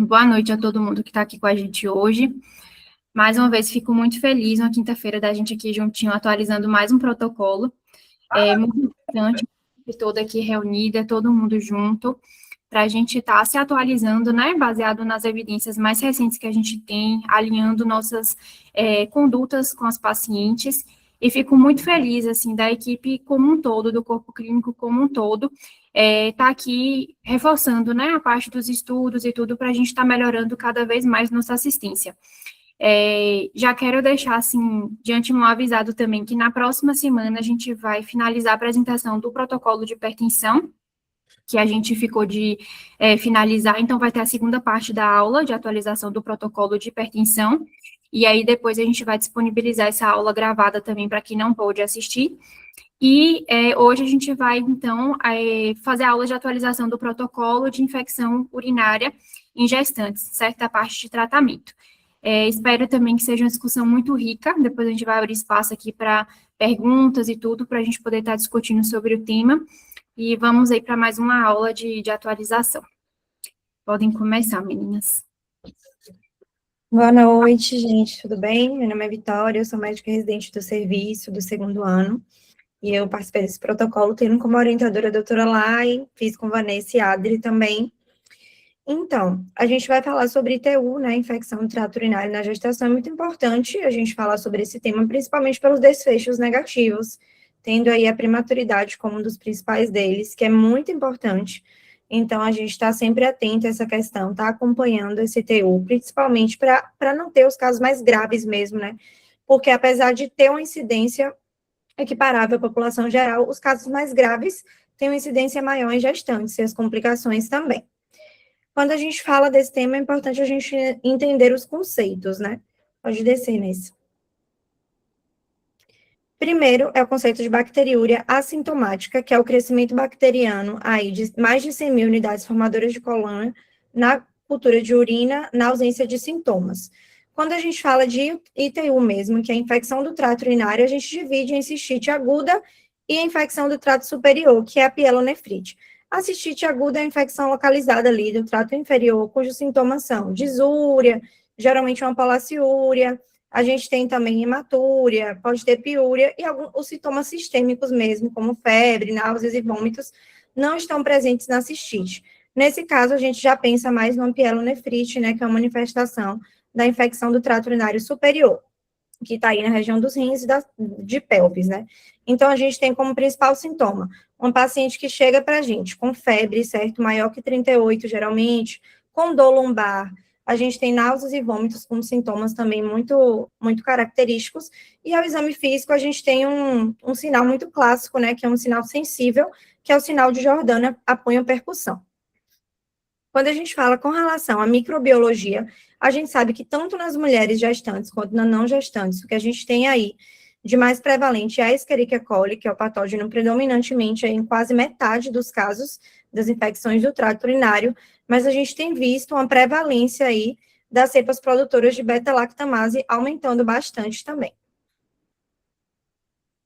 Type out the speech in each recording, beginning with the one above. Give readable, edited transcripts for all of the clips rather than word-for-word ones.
Boa noite a todo mundo que está aqui com a gente hoje. Mais uma vez, fico muito feliz na quinta-feira da gente aqui juntinho, atualizando mais um protocolo. É muito importante toda aqui reunida, todo mundo junto, para a gente estar se atualizando, né, baseado nas evidências mais recentes que a gente tem, alinhando nossas condutas com as pacientes. E fico muito feliz, assim, da equipe como um todo, do corpo clínico como um todo, tá aqui reforçando, né, a parte dos estudos e tudo, para a gente estar melhorando cada vez mais nossa assistência. Já quero deixar, assim, de antemão avisado também que na próxima semana a gente vai finalizar a apresentação do protocolo de hipertensão, que a gente ficou de finalizar, então vai ter a segunda parte da aula de atualização do protocolo de hipertensão, e aí depois a gente vai disponibilizar essa aula gravada também para quem não pôde assistir. E hoje a gente vai, então, fazer a aula de atualização do protocolo de infecção urinária em gestantes, certo? A parte de tratamento. Espero também que seja uma discussão muito rica, depois a gente vai abrir espaço aqui para perguntas e tudo, para a gente poder estar discutindo sobre o tema, e vamos aí para mais uma aula de atualização. Podem começar, meninas. Boa noite, gente, tudo bem? Meu nome é Vitória, eu sou médica residente do serviço do 2º ano, e eu participei desse protocolo, tendo como orientadora a doutora Lai, fiz com Vanessa e Adri também. Então, a gente vai falar sobre ITU, né, infecção do trato urinário na gestação. É muito importante a gente falar sobre esse tema, principalmente pelos desfechos negativos, tendo aí a prematuridade como um dos principais deles, que é muito importante. Então, a gente está sempre atento a essa questão, está acompanhando esse ITU, principalmente para não ter os casos mais graves mesmo, né? Porque apesar de ter uma incidência equiparável à população geral, os casos mais graves têm uma incidência maior em gestantes e as complicações também. Quando a gente fala desse tema, é importante a gente entender os conceitos, né? Pode descer nesse. Primeiro, é o conceito de bacteriúria assintomática, que é o crescimento bacteriano aí de mais de 100 mil unidades formadoras de colônia na cultura de urina, na ausência de sintomas. Quando a gente fala de ITU mesmo, que é a infecção do trato urinário, a gente divide em cistite aguda e a infecção do trato superior, que é a pielonefrite. A cistite aguda é a infecção localizada ali do trato inferior, cujos sintomas são disúria, geralmente uma polaciúria. A gente tem também hematúria, pode ter piúria, e os sintomas sistêmicos mesmo, como febre, náuseas e vômitos, não estão presentes na cistite. Nesse caso, a gente já pensa mais no pielonefrite, né, que é uma manifestação da infecção do trato urinário superior, que está aí na região dos rins e de pelvis, né? Então, a gente tem como principal sintoma uma paciente que chega para a gente com febre, certo? Maior que 38, geralmente, com dor lombar. A gente tem náuseas e vômitos como sintomas também muito, muito característicos. E ao exame físico, a gente tem um sinal muito clássico, né? Que é um sinal sensível, que é o sinal de Jordana apoio-percussão. Quando a gente fala com relação à microbiologia, a gente sabe que tanto nas mulheres gestantes quanto nas não gestantes, o que a gente tem aí de mais prevalente é a Escherichia coli, que é o patógeno predominantemente em quase metade dos casos das infecções do trato urinário, mas a gente tem visto uma prevalência aí das cepas produtoras de beta-lactamase aumentando bastante também.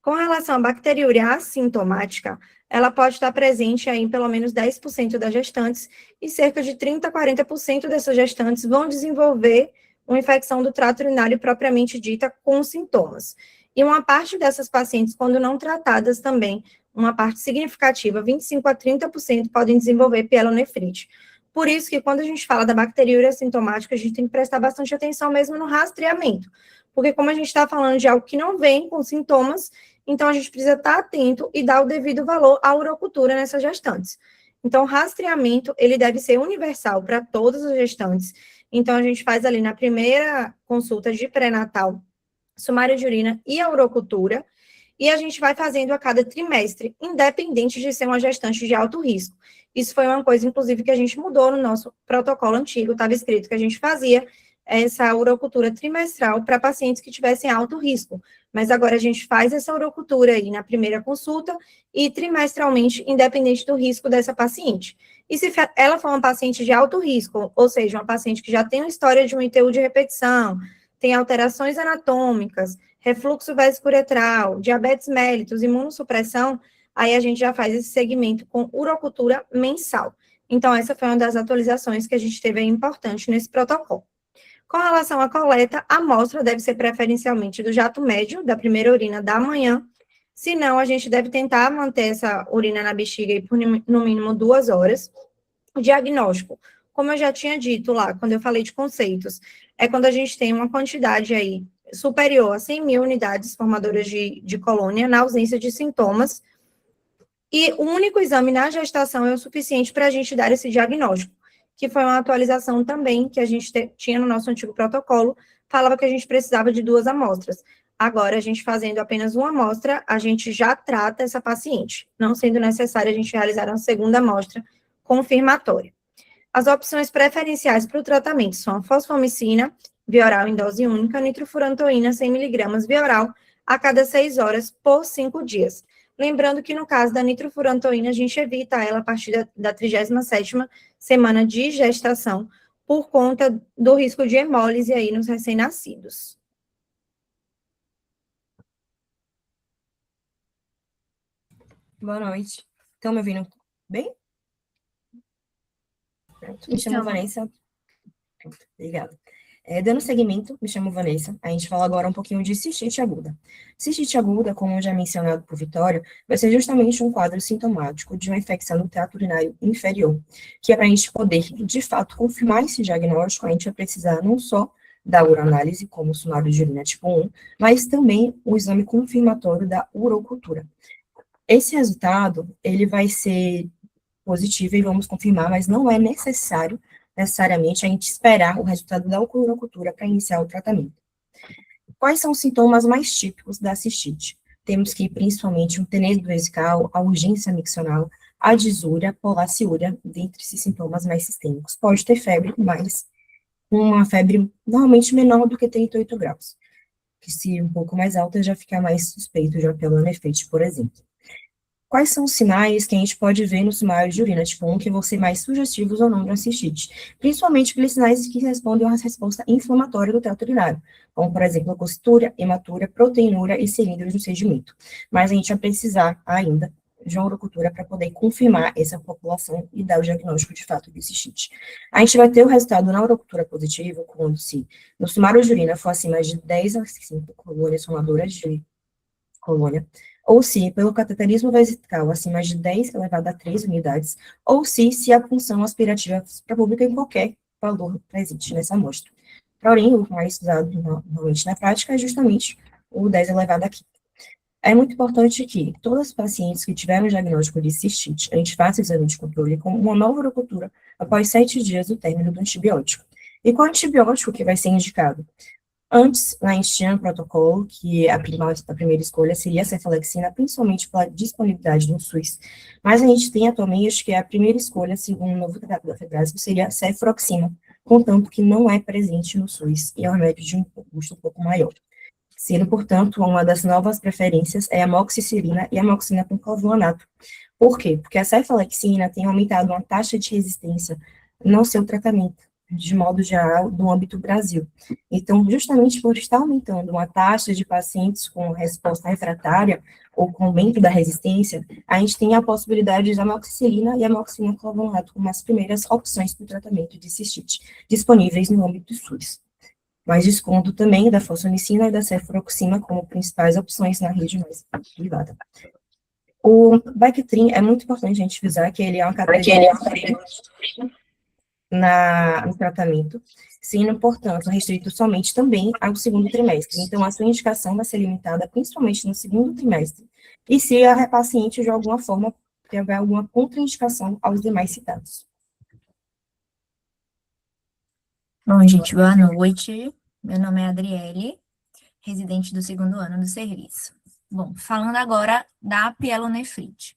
Com relação à bacteriúria assintomática, ela pode estar presente aí em pelo menos 10% das gestantes, e cerca de 30% a 40% dessas gestantes vão desenvolver uma infecção do trato urinário propriamente dita com sintomas. E uma parte dessas pacientes, quando não tratadas também, uma parte significativa, 25% a 30%, podem desenvolver pielonefrite. Por isso que quando a gente fala da bacteriúria assintomática, a gente tem que prestar bastante atenção mesmo no rastreamento, porque como a gente está falando de algo que não vem com sintomas, então a gente precisa estar atento e dar o devido valor à urocultura nessas gestantes. Então, o rastreamento, ele deve ser universal para todas as gestantes. Então, a gente faz ali na primeira consulta de pré-natal, sumário de urina e a urocultura, e a gente vai fazendo a cada trimestre, independente de ser uma gestante de alto risco. Isso foi uma coisa, inclusive, que a gente mudou no nosso protocolo antigo, estava escrito que a gente fazia essa urocultura trimestral para pacientes que tivessem alto risco, mas agora a gente faz essa urocultura aí na primeira consulta e trimestralmente, independente do risco dessa paciente. E se ela for uma paciente de alto risco, ou seja, uma paciente que já tem uma história de um ITU de repetição, tem alterações anatômicas, refluxo vesicouretral, diabetes mellitus, imunossupressão, aí a gente já faz esse segmento com urocultura mensal. Então, essa foi uma das atualizações que a gente teve aí importante nesse protocolo. Com relação à coleta, a amostra deve ser preferencialmente do jato médio, da primeira urina da manhã, senão a gente deve tentar manter essa urina na bexiga aí por no mínimo 2 horas. O diagnóstico, como eu já tinha dito lá, quando eu falei de conceitos, é quando a gente tem uma quantidade aí superior a 100 mil unidades formadoras de colônia na ausência de sintomas, e o único exame na gestação é o suficiente para a gente dar esse diagnóstico, que foi uma atualização também que a gente tinha no nosso antigo protocolo, falava que a gente precisava de 2 amostras. Agora, a gente fazendo apenas uma amostra, a gente já trata essa paciente, não sendo necessário a gente realizar uma segunda amostra confirmatória. As opções preferenciais para o tratamento são a fosfomicina, via oral em dose única, nitrofurantoína, 100 mg via oral, a cada 6 horas por 5 dias. Lembrando que no caso da nitrofurantoína, a gente evita ela a partir da 37ª semana de gestação, por conta do risco de hemólise aí nos recém-nascidos. Boa noite. Estão me ouvindo bem? Pronto. Me chamo Vanessa. Pronto, obrigada. Dando seguimento, me chamo Vanessa. A gente fala agora um pouquinho de cistite aguda. Cistite aguda, como já mencionado por Vitória, vai ser justamente um quadro sintomático de uma infecção no trato urinário inferior, que é para a gente poder, de fato, confirmar esse diagnóstico, a gente vai precisar não só da uroanálise, como o sumário de urina tipo 1, mas também o exame confirmatório da urocultura. Esse resultado, ele vai ser positivo e vamos confirmar, mas não é necessariamente a gente esperar o resultado da urocultura para iniciar o tratamento. Quais são os sintomas mais típicos da cistite? Temos que, principalmente, um tenedo vesical, a urgência miccional, a disúria, polaciúria, dentre esses sintomas mais sistêmicos. Pode ter febre, mas uma febre normalmente menor do que 38 graus, que se um pouco mais alta já fica mais suspeito de uma pielonefrite, por exemplo. Quais são os sinais que a gente pode ver no sumário de urina tipo 1 que vão ser mais sugestivos ou não de uma cistite? Principalmente aqueles sinais que respondem a uma resposta inflamatória do trato urinário, como, por exemplo, a costúria, hematúria, proteinúria e cilindros no sedimento. Mas a gente vai precisar ainda de uma urocultura para poder confirmar essa população e dar o diagnóstico de fato de cistite. A gente vai ter o resultado na urocultura positivo quando, se no sumário de urina for acima de 10 a 5 colônias formadoras de colônia, ou se, pelo cateterismo vesical, acima de 10 elevado a 3 unidades, ou se a função aspirativa para pública em qualquer valor presente nessa amostra. Porém, o mais usado normalmente na prática é justamente o 10 elevado a 15. É muito importante que todas as pacientes que tiveram diagnóstico de cistite, a gente faça exame de controle com uma nova urocultura após 7 dias do término do antibiótico. E qual antibiótico que vai ser indicado? Antes, a gente tinha um protocolo que a primeira escolha seria a cefalexina, principalmente pela disponibilidade no SUS. Mas a gente tem atualmente que a primeira escolha, segundo o novo tratado da FEBRASB, seria a cefroxima, contanto que não é presente no SUS e é um remédio de um custo um pouco maior. Sendo, portanto, uma das novas preferências é a amoxicilina e a amoxicilina com clavulanato. Por quê? Porque a cefalexina tem aumentado uma taxa de resistência no seu tratamento, de modo geral, no âmbito Brasil. Então, justamente por estar aumentando uma taxa de pacientes com resposta refratária ou com aumento da resistência, a gente tem a possibilidade de amoxicilina e amoxicilina clavulanato como as primeiras opções para o tratamento de cistite, disponíveis no âmbito do SUS. Mas desconto também da fosfomicina e da cefroxima como principais opções na rede mais privada. O Bactrim é muito importante a gente frisar que ele é uma categoria no tratamento, sendo, portanto, restrito somente também ao segundo trimestre. Então, a sua indicação vai ser limitada principalmente no segundo trimestre. E se a paciente, de alguma forma, tiver alguma contraindicação aos demais citados. Bom, gente, boa noite. Meu nome é Adriele, residente do segundo ano do serviço. Bom, falando agora da pielonefrite.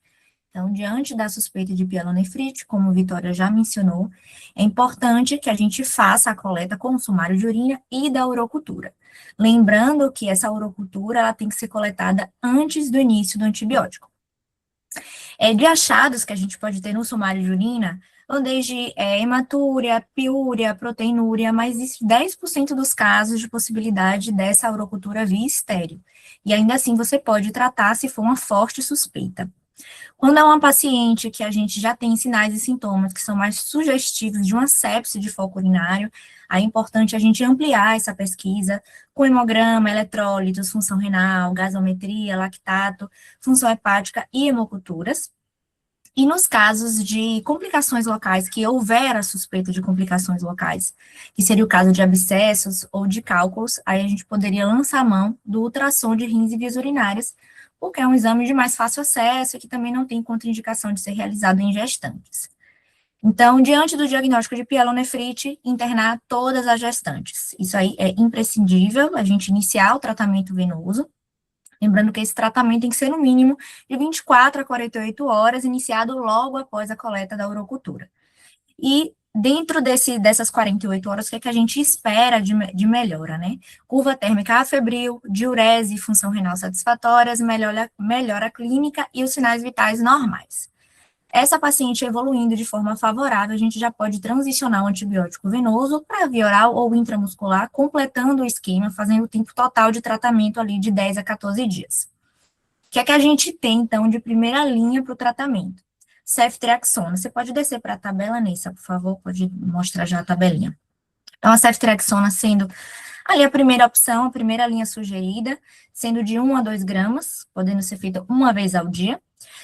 Então, diante da suspeita de pielonefrite, como a Vitória já mencionou, é importante que a gente faça a coleta com o sumário de urina e da urocultura. Lembrando que essa urocultura ela tem que ser coletada antes do início do antibiótico. De achados que a gente pode ter no sumário de urina, vão desde hematúria, piúria, proteinúria, mas 10% dos casos de possibilidade dessa urocultura via estéreo. E ainda assim você pode tratar se for uma forte suspeita. Quando é uma paciente que a gente já tem sinais e sintomas que são mais sugestivos de uma sepse de foco urinário, aí é importante a gente ampliar essa pesquisa com hemograma, eletrólitos, função renal, gasometria, lactato, função hepática e hemoculturas. E nos casos de complicações locais, que houver a suspeita de complicações locais, que seria o caso de abscessos ou de cálculos, aí a gente poderia lançar a mão do ultrassom de rins e vias urinárias, porque é um exame de mais fácil acesso e que também não tem contraindicação de ser realizado em gestantes. Então, diante do diagnóstico de pielonefrite, internar todas as gestantes. Isso aí é imprescindível, a gente iniciar o tratamento venoso. Lembrando que esse tratamento tem que ser no mínimo de 24 a 48 horas, iniciado logo após a coleta da urocultura. E dentro dessas 48 horas, o que é que a gente espera de melhora, né? Curva térmica afebril, diurese e função renal satisfatórias, melhora clínica e os sinais vitais normais. Essa paciente evoluindo de forma favorável, a gente já pode transicionar o antibiótico venoso para via oral ou intramuscular, completando o esquema, fazendo o tempo total de tratamento ali de 10 a 14 dias. O que é que a gente tem, então, de primeira linha para o tratamento? Ceftriaxona. Você pode descer para a tabela, Neissa, por favor, pode mostrar já a tabelinha. Então, a ceftriaxona sendo ali a primeira opção, a primeira linha sugerida, sendo de 1 a 2 gramas, podendo ser feita uma vez ao dia.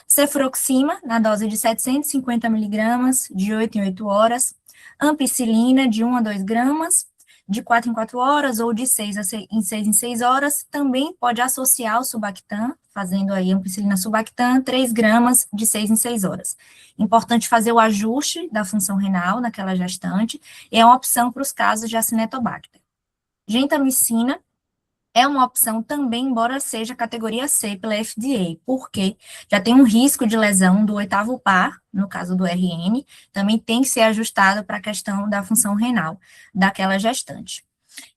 Cefuroxima, na dose de 750 miligramas, de 8 em 8 horas. Ampicilina, de 1 a 2 gramas, de 4 em 4 horas, ou de 6 em 6 horas. Também pode associar o Subactam, fazendo aí ampicilina Subactam, 3 gramas, de 6 em 6 horas. Importante fazer o ajuste da função renal naquela gestante, e é uma opção para os casos de Acinetobacter. Gentamicina é uma opção também, embora seja categoria C pela FDA, porque já tem um risco de lesão do 8º par, no caso do RN, também tem que ser ajustado para a questão da função renal daquela gestante.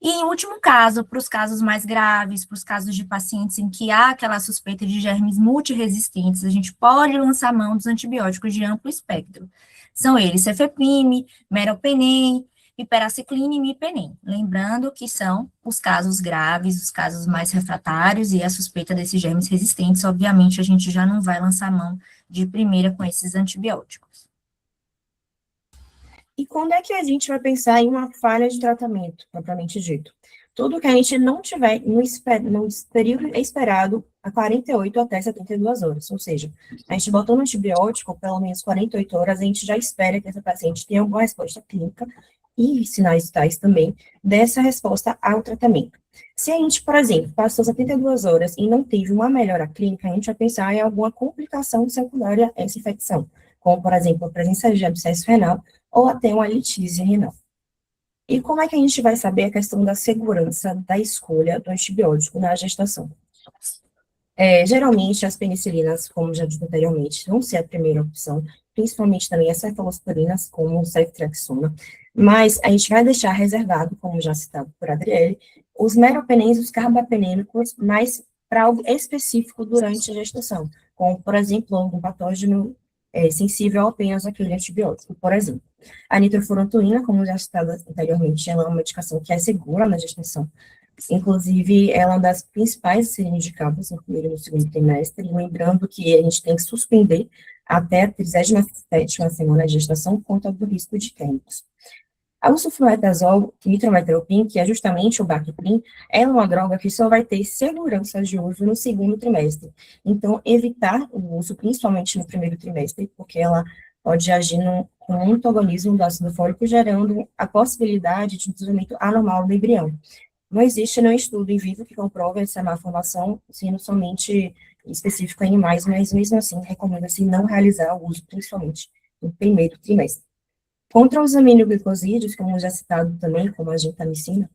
E, em último caso, para os casos mais graves, para os casos de pacientes em que há aquela suspeita de germes multiresistentes, a gente pode lançar mão dos antibióticos de amplo espectro. São eles cefepime, meropenem, piperaciclina e imipenem. Lembrando que são os casos graves, os casos mais refratários e a suspeita desses germes resistentes, obviamente, a gente já não vai lançar mão de primeira com esses antibióticos. E quando é que a gente vai pensar em uma falha de tratamento, propriamente dito? Tudo que a gente não tiver no período esperado a 48 até 72 horas. Ou seja, a gente botou no antibiótico, pelo menos 48 horas, a gente já espera que essa paciente tenha alguma resposta clínica e sinais vitais também dessa resposta ao tratamento. Se a gente, por exemplo, passou 72 horas e não teve uma melhora clínica, a gente vai pensar em alguma complicação secundária a essa infecção, como, por exemplo, a presença de abscesso renal ou até uma litise renal. E como é que a gente vai saber a questão da segurança da escolha do antibiótico na gestação? Geralmente, as penicilinas, como já disse anteriormente, vão ser a primeira opção, principalmente também as cefalosporinas, como o ceftriaxona, mas a gente vai deixar reservado, como já citado por Adriele, os meropenems e os carbapenêmicos, mas para algo específico durante a gestação, como, por exemplo, algum patógeno sensível apenas àquele antibiótico, por exemplo. A nitrofurantoína, como já citado anteriormente, ela é uma medicação que é segura na gestação. Inclusive, ela é uma das principais a serem indicadas no primeiro e no segundo trimestre, lembrando que a gente tem que suspender até a 37ª semana de gestação por conta do risco de químicos. O sulfametazol, nitrometropin, que é justamente o Bactrim, é uma droga que só vai ter segurança de uso no segundo trimestre. Então, evitar o uso, principalmente no primeiro trimestre, porque ela pode agir com um antagonismo do ácido fólico, gerando a possibilidade de desenvolvimento anormal do embrião. Não existe nenhum estudo em vivo que comprove essa malformação, sendo somente específico em animais, mas mesmo assim, recomenda-se não realizar o uso, principalmente no primeiro trimestre. Contra os aminoglicosídeos, como já citado também, como a gentamicina,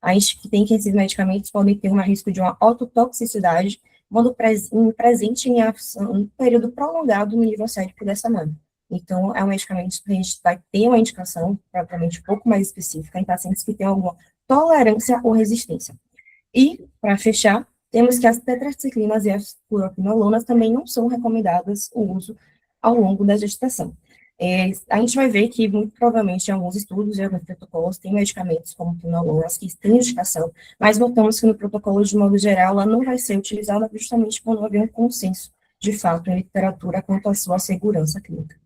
a gente tem que esses medicamentos podem ter um risco de uma ototoxicidade quando presente em um período prolongado no nível sérico dessa mãe. Então, é um medicamento que a gente vai ter uma indicação propriamente um pouco mais específica em pacientes que têm alguma tolerância ou resistência. E, para fechar, temos que as tetraciclinas e as fluoroquinolonas também não são recomendadas o uso ao longo da gestação. A gente vai ver que, muito provavelmente, em alguns estudos e alguns protocolos, tem medicamentos como quinolonas que têm indicação, mas notamos que no protocolo, de modo geral, ela não vai ser utilizada justamente por não haver um consenso de fato, em literatura quanto à sua segurança clínica.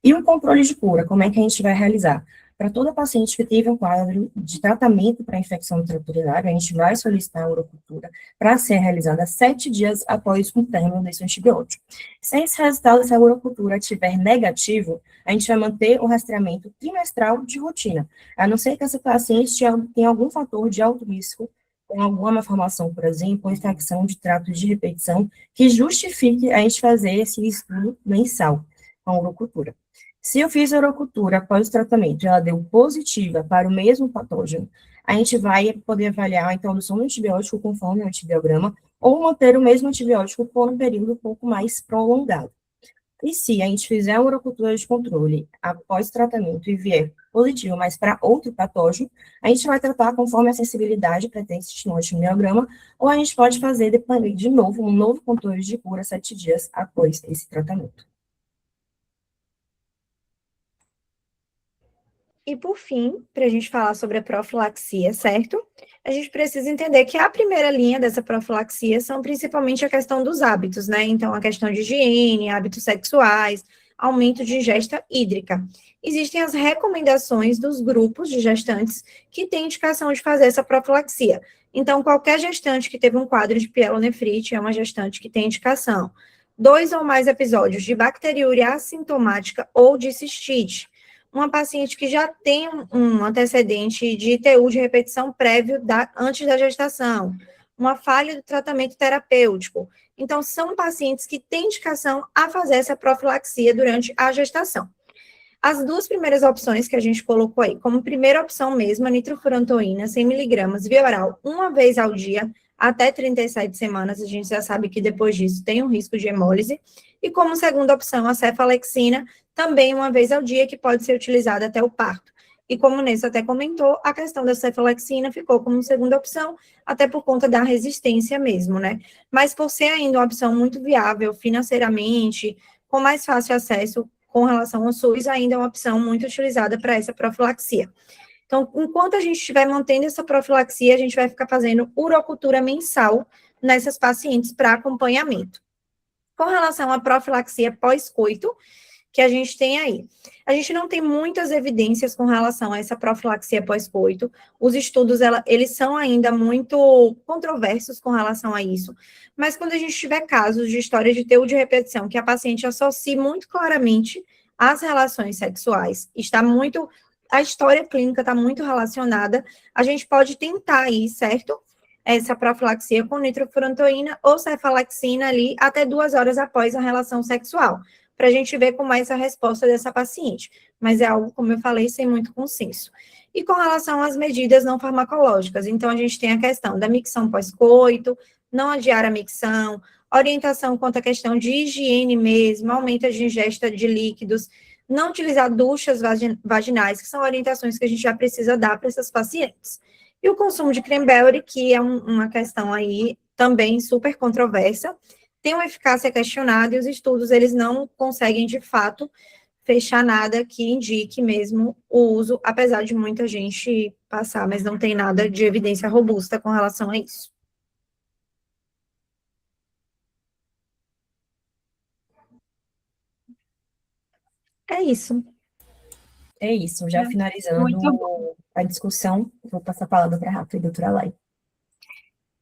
E o controle de cura, como é que a gente vai realizar? Para toda paciente que teve um quadro de tratamento para infecção do trato urinário, a gente vai solicitar a urocultura para ser realizada 7 dias após o término desse antibiótico. Se esse resultado dessa urocultura estiver negativo, a gente vai manter o rastreamento trimestral de rotina, a não ser que essa paciente tenha algum fator de alto risco, com alguma malformação, por exemplo, ou infecção de trato de repetição, que justifique a gente fazer esse estudo mensal com a urocultura. Se eu fiz a urocultura após o tratamento e ela deu positiva para o mesmo patógeno, a gente vai poder avaliar a introdução do antibiótico conforme o antibiograma ou manter o mesmo antibiótico por um período um pouco mais prolongado. E se a gente fizer a urocultura de controle após o tratamento e vier positivo, mas para outro patógeno, a gente vai tratar conforme a sensibilidade pretende no antibiograma, ou a gente pode fazer de novo um novo controle de cura 7 dias após esse tratamento. E, por fim, para a gente falar sobre a profilaxia, certo? A gente precisa entender que a primeira linha dessa profilaxia são principalmente a questão dos hábitos, né? Então, a questão de higiene, hábitos sexuais, aumento de ingesta hídrica. Existem as recomendações dos grupos de gestantes que têm indicação de fazer essa profilaxia. Então, qualquer gestante que teve um quadro de pielonefrite é uma gestante que tem indicação. 2 ou mais episódios de bacteriúria assintomática ou de cistite. Uma paciente que já tem um antecedente de ITU de repetição prévio antes da gestação, uma falha do tratamento terapêutico. Então, são pacientes que têm indicação a fazer essa profilaxia durante a gestação. As 2 primeiras opções que a gente colocou aí, como primeira opção mesmo, a nitrofurantoína, 100 mg via oral, uma vez ao dia, até 37 semanas, a gente já sabe que depois disso tem um risco de hemólise. E como segunda opção, a cefalexina, também uma vez ao dia, que pode ser utilizada até o parto. E como o Nessa até comentou, a questão da cefalexina ficou como segunda opção, até por conta da resistência mesmo, né? Mas por ser ainda uma opção muito viável financeiramente, com mais fácil acesso com relação ao SUS, ainda é uma opção muito utilizada para essa profilaxia. Então, enquanto a gente estiver mantendo essa profilaxia, a gente vai ficar fazendo urocultura mensal nessas pacientes para acompanhamento. Com relação à profilaxia pós-coito, que a gente tem aí. A gente não tem muitas evidências com relação a essa profilaxia pós-coito. Os estudos, eles são ainda muito controversos com relação a isso. Mas quando a gente tiver casos de história de TU de repetição, que a paciente associe muito claramente às relações sexuais, a história clínica está muito relacionada, a gente pode tentar aí, certo? Essa profilaxia com nitrofurantoína ou cefalexina ali até 2 horas após a relação sexual, para a gente ver como é essa resposta dessa paciente. Mas é algo, como eu falei, sem muito consenso. E com relação às medidas não farmacológicas, então a gente tem a questão da micção pós-coito, não adiar a micção, orientação quanto à questão de higiene mesmo, aumento de ingesta de líquidos, não utilizar duchas vaginais, que são orientações que a gente já precisa dar para essas pacientes. E o consumo de cranberry, que é uma questão aí também super controversa, tem uma eficácia questionada e os estudos, eles não conseguem, de fato, fechar nada que indique mesmo o uso, apesar de muita gente passar, mas não tem nada de evidência robusta com relação a isso. É isso. É isso, já finalizando a discussão, vou passar a palavra para a Rafa e a doutora Lai.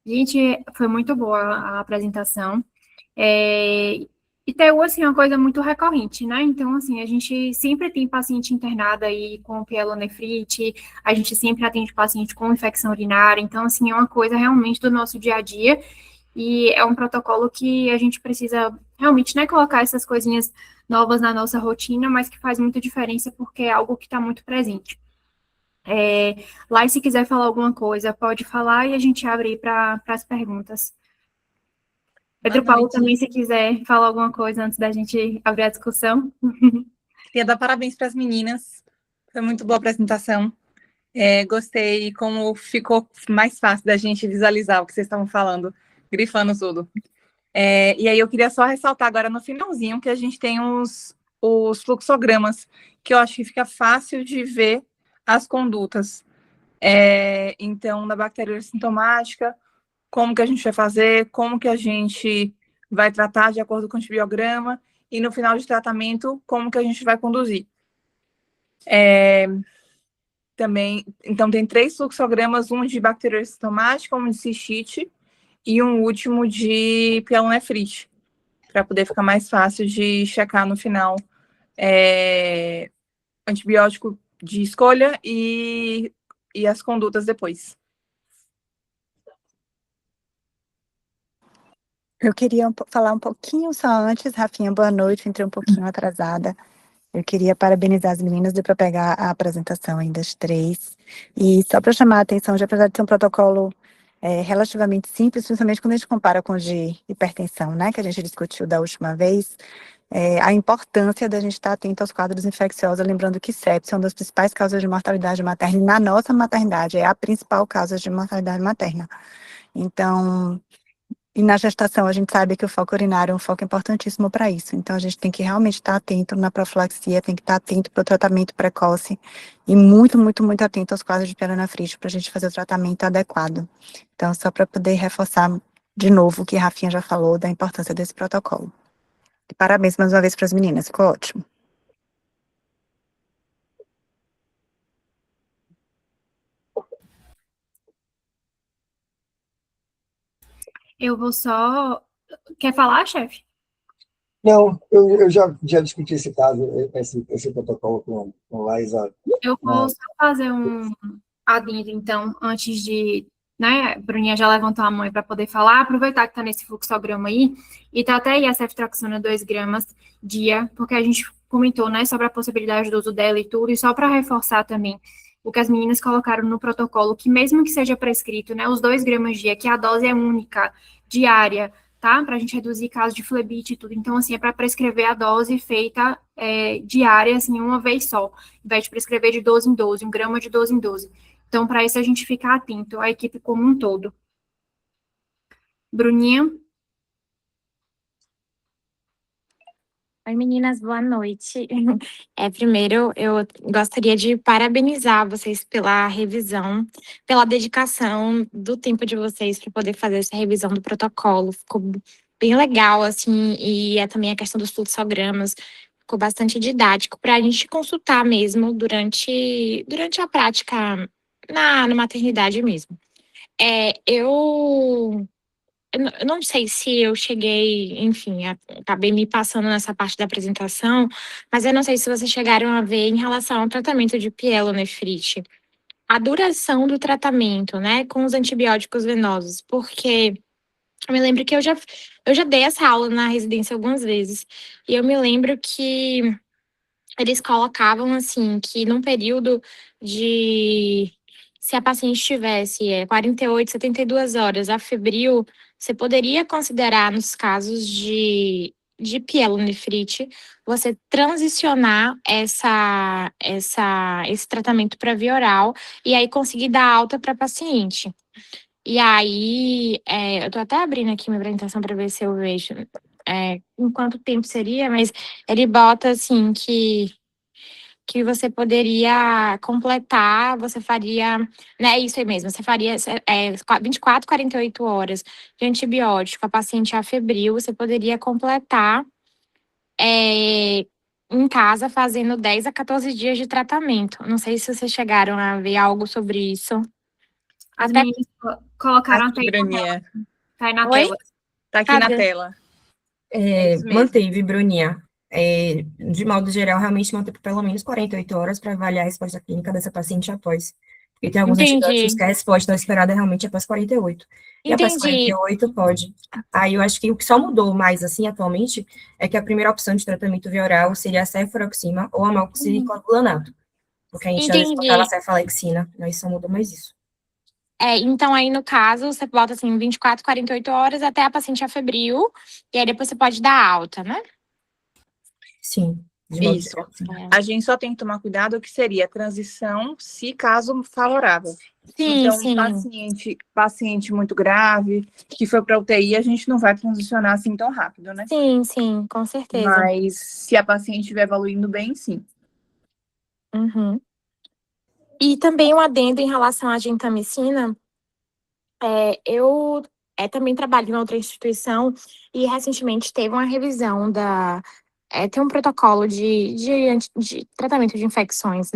Gente, foi muito boa a apresentação. ITU, assim, é uma coisa muito recorrente, né? Então, assim, a gente sempre tem paciente internado aí com pielonefrite, a gente sempre atende paciente com infecção urinária, então, assim, é uma coisa realmente do nosso dia a dia, e é um protocolo que a gente precisa realmente, né, colocar essas coisinhas novas na nossa rotina, mas que faz muita diferença porque é algo que está muito presente. Lá, se quiser falar alguma coisa, pode falar e a gente abre aí para as perguntas. Pedro Paulo também, se quiser falar alguma coisa antes da gente abrir a discussão. Queria dar parabéns para as meninas, foi muito boa a apresentação. Gostei como ficou mais fácil da gente visualizar o que vocês estavam falando, grifando tudo. E aí eu queria só ressaltar agora no finalzinho que a gente tem os fluxogramas, que eu acho que fica fácil de ver as condutas. Então, na bactéria sintomática, como que a gente vai fazer, como que a gente vai tratar de acordo com o antibiograma e no final de tratamento, como que a gente vai conduzir. Também, então, tem 3 fluxogramas, um de bacteriose sintomática, um de cistite e um último de pielonefrite, para poder ficar mais fácil de checar no final antibiótico de escolha e as condutas depois. Eu queria falar um pouquinho só antes, Rafinha, boa noite, entrei um pouquinho atrasada. Eu queria parabenizar as meninas, deu para pegar a apresentação ainda das 3. E só para chamar a atenção, já apesar de ter um protocolo relativamente simples, principalmente quando a gente compara com o de hipertensão, né, que a gente discutiu da última vez, a importância da gente estar atento aos quadros infecciosos, lembrando que sepsis é uma das principais causas de mortalidade materna, e na nossa maternidade é a principal causa de mortalidade materna. Então, e na gestação a gente sabe que o foco urinário é um foco importantíssimo para isso. Então a gente tem que realmente estar atento na profilaxia, tem que estar atento para o tratamento precoce e muito, muito, muito atento aos quadros de pielonefrite para a gente fazer o tratamento adequado. Então, só para poder reforçar de novo o que a Rafinha já falou da importância desse protocolo. E parabéns mais uma vez para as meninas, ficou ótimo. Eu vou só... Quer falar, chefe? Não, eu já discuti esse caso, esse protocolo com Laísa. Eu vou só fazer um adendo, então, antes de, né, Bruninha já levantou a mão para poder falar, aproveitar que está nesse fluxograma aí, e tá até aí a ceftriaxona 2 gramas dia, porque a gente comentou, né, sobre a possibilidade do uso dela e tudo, e só para reforçar também o que as meninas colocaram no protocolo, que mesmo que seja prescrito, né, os 2 gramas dia, que a dose é única, diária, tá? Para a gente reduzir casos de flebite e tudo. Então, assim, é para prescrever a dose feita diária, assim, uma vez só. Ao invés de prescrever de 12 em 12, 1 grama de 12 em 12. Então, para isso, a gente ficar atento, a equipe como um todo. Bruninha? Oi, meninas, boa noite. Primeiro, eu gostaria de parabenizar vocês pela revisão, pela dedicação do tempo de vocês para poder fazer essa revisão do protocolo. Ficou bem legal, assim, e também a questão dos fluxogramas. Ficou bastante didático para a gente consultar mesmo durante a prática na maternidade mesmo. Eu não sei se eu cheguei, enfim, acabei me passando nessa parte da apresentação, mas eu não sei se vocês chegaram a ver em relação ao tratamento de pielonefrite, a duração do tratamento, né, com os antibióticos venosos, porque eu me lembro que eu já dei essa aula na residência algumas vezes, e eu me lembro que eles colocavam, assim, que num período de... Se a paciente tivesse 48, 72 horas afebril, você poderia considerar, nos casos de pielonefrite, você transicionar esse tratamento para via oral e aí conseguir dar alta para paciente. E aí, eu tô até abrindo aqui minha apresentação para ver se eu vejo em quanto tempo seria, mas ele bota assim que você poderia completar, você faria, né, isso aí mesmo, você faria 24, 48 horas de antibiótico, a paciente afebril, você poderia completar em casa fazendo 10 a 14 dias de tratamento. Não sei se vocês chegaram a ver algo sobre isso. As Até... meninas colocaram até aí na tela. Bruninha. Tá aí na Oi? tela. Tá aqui na Cadê? tela. Isso mesmo. Manteve, Bruninha. De modo geral, realmente manteve pelo menos 48 horas para avaliar a resposta clínica dessa paciente após. Porque tem alguns antibióticos que a resposta esperada realmente é após 48. E após Entendi. 48 pode. Aí eu acho que o que só mudou mais, assim, atualmente, é que a primeira opção de tratamento via oral seria a cefuroxima ou a amoxicilaclanato. Porque a gente já colocava a cefalexina, mas só mudou mais isso. Então, aí, no caso, você bota, assim, 24, 48 horas até a paciente afebril, e aí depois você pode dar alta, né? Sim. Isso. A gente só tem que tomar cuidado que seria a transição, se caso favorável. Sim, então, sim. paciente muito grave, que foi para UTI, a gente não vai transicionar assim tão rápido, né? Sim, sim, com certeza. Mas se a paciente estiver evoluindo bem, sim. Uhum. E também um adendo em relação à gentamicina, eu também trabalho em outra instituição e recentemente teve uma revisão tem um protocolo de tratamento de infecções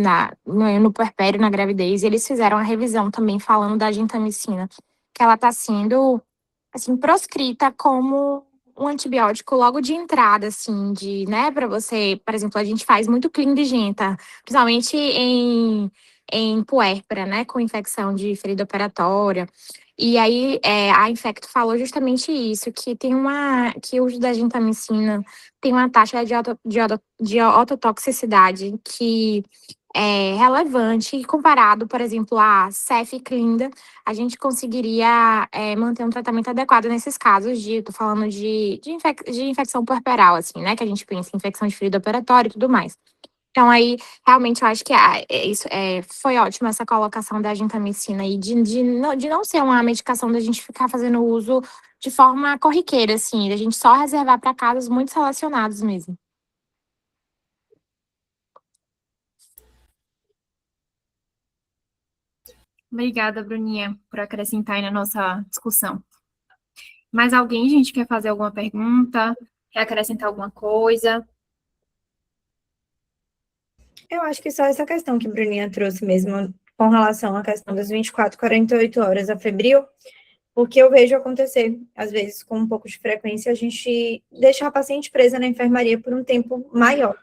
no puerpério, na gravidez, e eles fizeram a revisão também falando da gentamicina, que ela está sendo, assim, proscrita como um antibiótico logo de entrada, assim, né, para você, por exemplo, a gente faz muito clean de genta, principalmente em puérpera, né, com infecção de ferida operatória. E aí, a Infecto falou justamente isso, que o uso da gentamicina tem uma taxa de ototoxicidade que é relevante e comparado, por exemplo, a ceficlinda, a gente conseguiria manter um tratamento adequado nesses casos tô falando de infecção puerperal, assim, né, que a gente pensa em infecção de ferida operatória e tudo mais. Então, aí, realmente, eu acho que foi ótimo essa colocação da gentamicina aí, de não ser uma medicação da gente ficar fazendo uso de forma corriqueira, assim, da gente só reservar para casos muito selecionados mesmo. Obrigada, Bruninha, por acrescentar aí na nossa discussão. Mais alguém, gente, quer fazer alguma pergunta? Quer acrescentar alguma coisa? Eu acho que só essa questão que a Bruninha trouxe mesmo, com relação à questão das 24, 48 horas a febril, porque eu vejo acontecer, às vezes, com um pouco de frequência, a gente deixar a paciente presa na enfermaria por um tempo maior.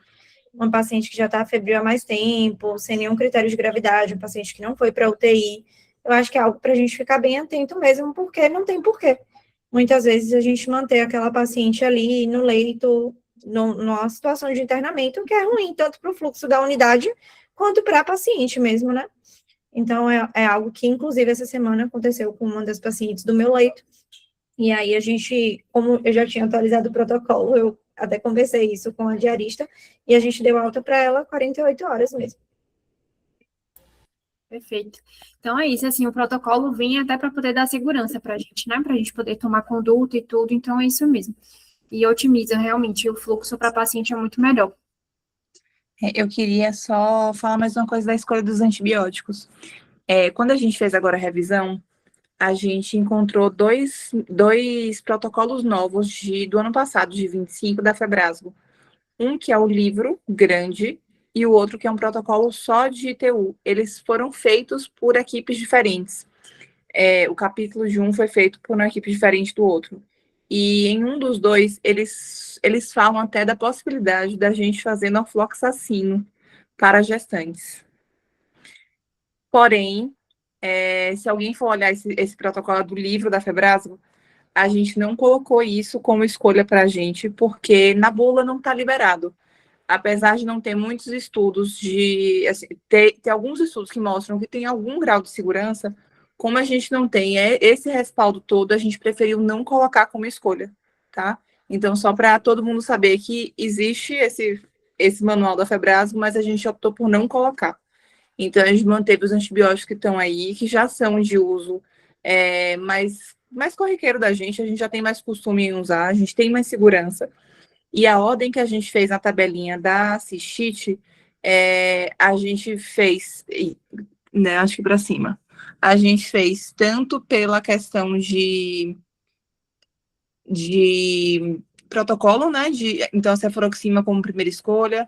Uma paciente que já está febril há mais tempo, sem nenhum critério de gravidade, um paciente que não foi para UTI. Eu acho que é algo para a gente ficar bem atento mesmo, porque não tem porquê. Muitas vezes a gente manter aquela paciente ali no leito, numa situação de internamento, que é ruim, tanto para o fluxo da unidade, quanto para a paciente mesmo, né? Então, é algo que, inclusive, essa semana aconteceu com uma das pacientes do meu leito. E aí, a gente, como eu já tinha atualizado o protocolo, eu até conversei isso com a diarista, e a gente deu alta para ela 48 horas mesmo. Perfeito. Então é isso, assim, o protocolo vem até para poder dar segurança para a gente, né? Para a gente poder tomar conduta e tudo, então é isso mesmo. E otimiza realmente o fluxo para a paciente é muito melhor. Eu queria só falar mais uma coisa da escolha dos antibióticos. Quando a gente fez agora a revisão, a gente encontrou dois protocolos novos do ano passado, de 25, da Febrasgo. Um que é o livro grande e o outro que é um protocolo só de ITU. Eles foram feitos por equipes diferentes. O capítulo de um foi feito por uma equipe diferente do outro. E em um dos dois, eles falam até da possibilidade da gente fazer norfloxacino para gestantes. Porém, se alguém for olhar esse protocolo do livro da Febrasgo, a gente não colocou isso como escolha para a gente, porque na bula não está liberado. Apesar de não ter muitos estudos assim, ter alguns estudos que mostram que tem algum grau de segurança, como a gente não tem esse respaldo todo, a gente preferiu não colocar como escolha, tá? Então, só para todo mundo saber que existe esse manual da Febrasgo, mas a gente optou por não colocar. Então, a gente manteve os antibióticos que estão aí, que já são de uso mais corriqueiro da gente, a gente já tem mais costume em usar, a gente tem mais segurança. E a ordem que a gente fez na tabelinha da cistite, a gente fez, né, acho que para cima, a gente fez tanto pela questão de protocolo, né, então a cefuroxima como primeira escolha,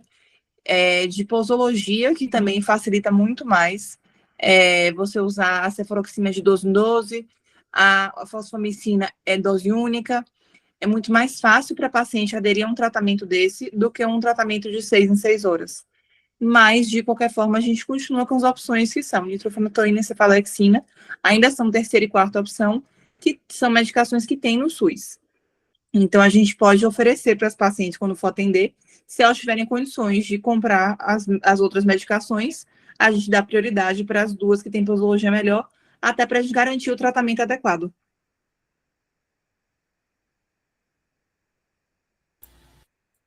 de posologia, que também facilita muito mais você usar a cefuroxima de 12 em 12, a fosfomicina é dose única. É muito mais fácil para a paciente aderir a um tratamento desse do que um tratamento de 6 em 6 horas. Mas, de qualquer forma, a gente continua com as opções que são nitrofenatoína e cefalexina, ainda são terceira e quarta opção, que são medicações que tem no SUS. Então, a gente pode oferecer para as pacientes, quando for atender, se elas tiverem condições de comprar as outras medicações, a gente dá prioridade para as duas que têm posologia melhor, até para a gente garantir o tratamento adequado.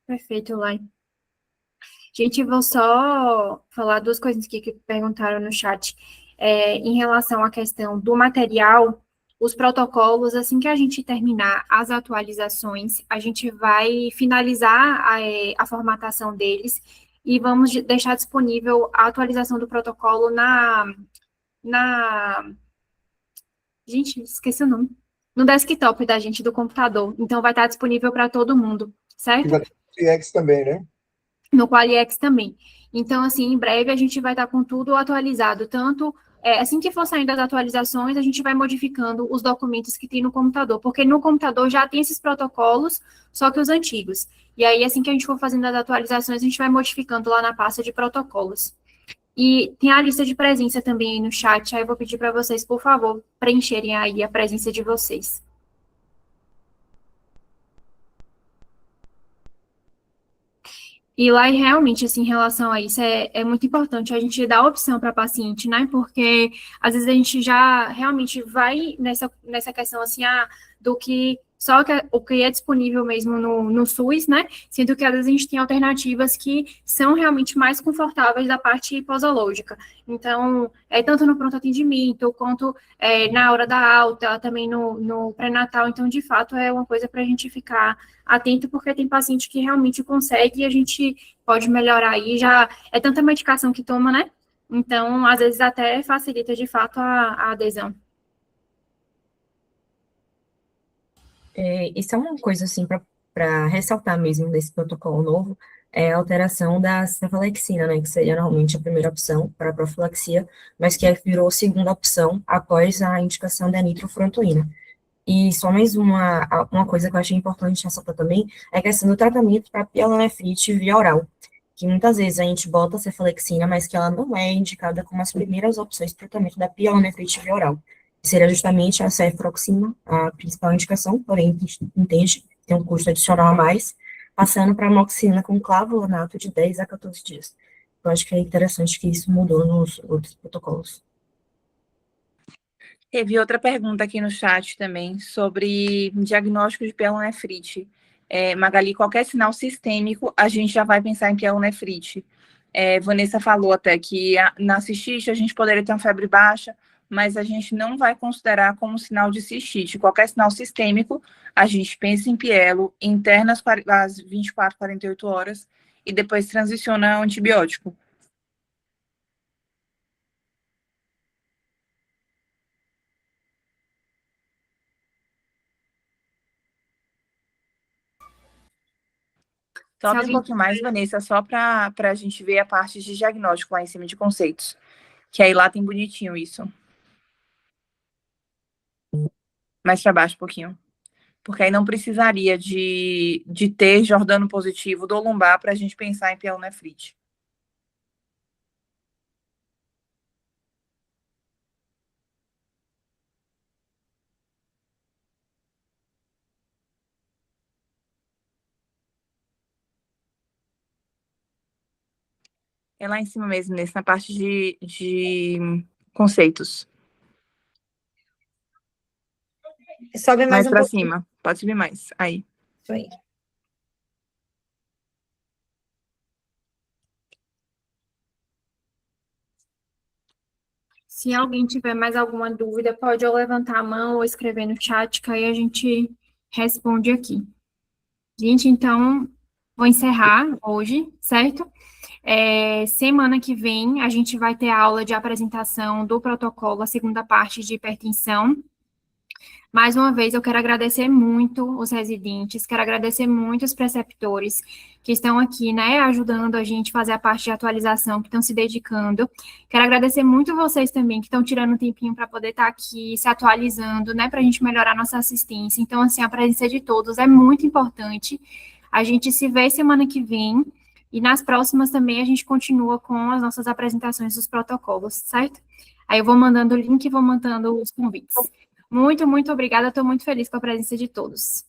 Perfeito, Lai. Gente, vou só falar duas coisas aqui que perguntaram no chat. Em relação à questão do material, os protocolos, assim que a gente terminar as atualizações, a gente vai finalizar a formatação deles e vamos deixar disponível a atualização do protocolo na... Gente, esqueci o nome. no desktop da gente, do computador. Então, vai estar disponível para todo mundo, certo? E vai ter o CX também, né? No Qualiex também. Então, assim, em breve a gente vai estar com tudo atualizado, tanto assim que for saindo as atualizações, a gente vai modificando os documentos que tem no computador, porque no computador já tem esses protocolos, só que os antigos. E aí, assim que a gente for fazendo as atualizações, a gente vai modificando lá na pasta de protocolos. E tem a lista de presença também aí no chat, aí eu vou pedir para vocês, por favor, preencherem aí a presença de vocês. E lá, realmente, assim, em relação a isso, é muito importante a gente dar opção para paciente, né? Porque, às vezes, a gente já realmente vai nessa questão, assim, do que só que, o que é disponível mesmo no SUS, né? Sendo que, às vezes, a gente tem alternativas que são realmente mais confortáveis da parte posológica. Então, tanto no pronto atendimento, quanto na hora da alta, também no pré-natal. Então, de fato, é uma coisa para a gente ficar atento, porque tem paciente que realmente consegue e a gente pode melhorar aí. Já é tanta medicação que toma, né? Então, às vezes, até facilita, de fato, a adesão. Isso é uma coisa, assim, para ressaltar mesmo desse protocolo novo, é a alteração da cefalexina, né, que seria normalmente a primeira opção para a profilaxia, mas que virou a segunda opção após a indicação da nitrofurantoína. E só mais uma coisa que eu achei importante ressaltar também, é a questão do tratamento para pielonefrite via oral, que muitas vezes a gente bota a cefalexina, mas que ela não é indicada como as primeiras opções de tratamento da pielonefrite via oral. Seria justamente a cefroxima, a principal indicação, porém, a gente entende que tem um custo adicional a mais, passando para amoxicilina com clavulanato de 10 a 14 dias. Eu acho que é interessante que isso mudou nos outros protocolos. Teve outra pergunta aqui no chat também sobre diagnóstico de pielonefrite. Magali, qualquer sinal sistêmico, a gente já vai pensar em pielonefrite. Vanessa falou até que na cistite a gente poderia ter uma febre baixa, mas a gente não vai considerar como sinal de cistite. Qualquer sinal sistêmico, a gente pensa em pielo, interna às 24, 48 horas e depois transiciona ao antibiótico. Sobe um pouquinho mais, Vanessa, só para a gente ver a parte de diagnóstico lá em cima de conceitos. Que aí lá tem bonitinho isso. Mais para baixo um pouquinho. Porque aí não precisaria de ter Jordano positivo do lombar para a gente pensar em pielonefrite. É lá em cima mesmo, na parte de conceitos. Sobe mais Mais um para pouquinho. cima. Pode subir mais. Aí. Isso aí. Se alguém tiver mais alguma dúvida, pode ou levantar a mão ou escrever no chat, que aí a gente responde aqui. Gente, então, vou encerrar hoje, certo? Semana que vem, a gente vai ter a aula de apresentação do protocolo, a segunda parte de hipertensão. Mais uma vez, eu quero agradecer muito os residentes, quero agradecer muito os preceptores que estão aqui, né, ajudando a gente a fazer a parte de atualização, que estão se dedicando. Quero agradecer muito vocês também, que estão tirando um tempinho para poder estar aqui, se atualizando, né, para a gente melhorar a nossa assistência. Então, assim, a presença de todos é muito importante. A gente se vê semana que vem, e nas próximas também a gente continua com as nossas apresentações dos protocolos, certo? Aí eu vou mandando o link e vou mandando os convites. Muito, muito obrigada. Estou muito feliz com a presença de todos.